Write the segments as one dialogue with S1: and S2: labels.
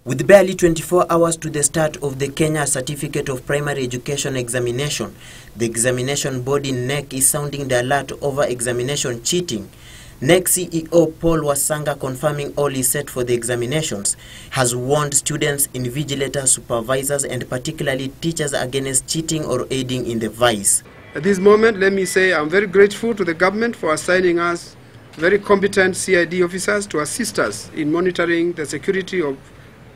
S1: With barely 24 hours to the start of the Kenya Certificate of Primary Education examination, the examination body NEC is sounding the alert over examination cheating. NEC CEO Paul Wasanga, confirming all is set for the examinations, has warned students, invigilators, supervisors and particularly teachers against cheating or aiding in the vice.
S2: At this moment, let me say I'm very grateful to the government for assigning us very competent CID officers to assist us in monitoring the security of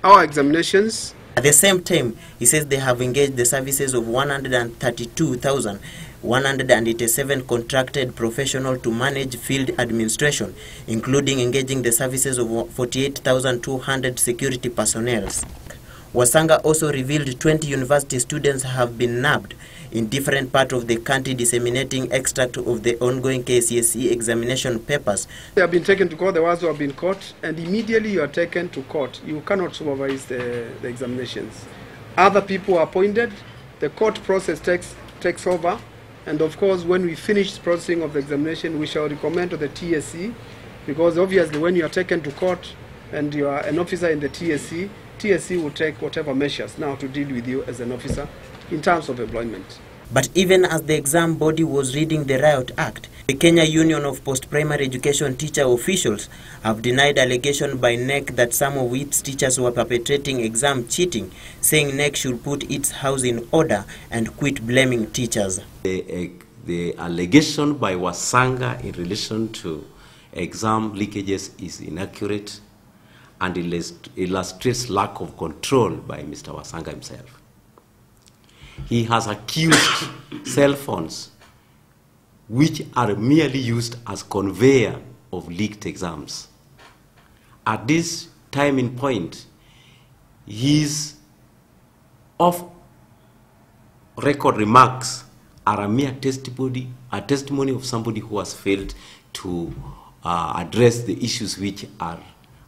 S2: our examinations.
S1: At the same time, he says they have engaged the services of 132,187 contracted professionals to manage field administration, including engaging the services of 48,200 security personnel. Wasanga also revealed 20 university students have been nabbed in different parts of the country disseminating extract of the ongoing KCSE examination papers.
S2: They have been taken to court, the ones who have been caught, and immediately you are taken to court. You cannot supervise the examinations. Other people are appointed, the court process takes over, and of course when we finish processing of the examination, we shall recommend to the TSC, because obviously when you are taken to court and you are an officer in the TSC will take whatever measures now to deal with you as an officer in terms of employment.
S1: But even as the exam body was reading the Riot Act, the Kenya Union of Post-Primary Education Teacher Officials have denied allegation by NEC that some of its teachers were perpetrating exam cheating, saying NEC should put its house in order and quit blaming teachers.
S3: The allegation by Wasanga in relation to exam leakages is inaccurate and illustrates lack of control by Mr. Wasanga himself. He has accused cell phones, which are merely used as conveyor of leaked exams. At this time and point, his off-record remarks are a mere testimony of somebody who has failed to address the issues which are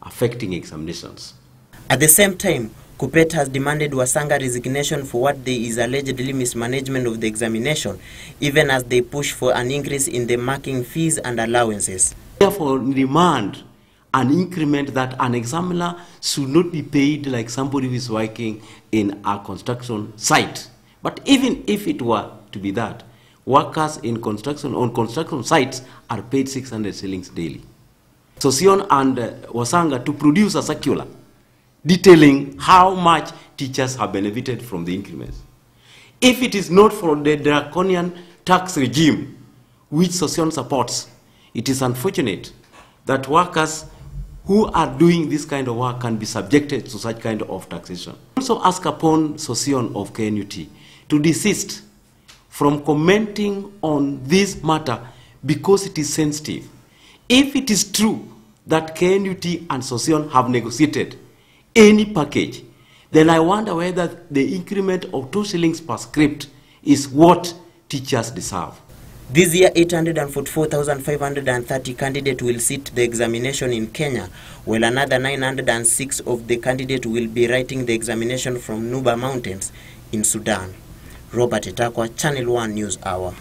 S3: affecting examinations.
S1: At the same time, KUPPET has demanded Wasanga resignation for what there is allegedly mismanagement of the examination, even as they push for an increase in the marking fees and allowances.
S3: Therefore, demand an increment that an examiner should not be paid like somebody who is working in a construction site. But even if it were to be that, workers on construction sites are paid 600 shillings daily. Sossion and Wasanga to produce a circular detailing how much teachers have benefited from the increments. If it is not for the draconian tax regime which Sossion supports, it is unfortunate that workers who are doing this kind of work can be subjected to such kind of taxation. Also ask upon Sossion of KNUT to desist from commenting on this matter because it is sensitive. If it is true that KNUT and Sossion have negotiated any package, then I wonder whether the increment of 2 shillings per script is what teachers deserve.
S1: This year, 844,530 candidates will sit the examination in Kenya, while another 906 of the candidates will be writing the examination from Nuba Mountains in Sudan. Robert Etakwa, Channel 1 News Hour.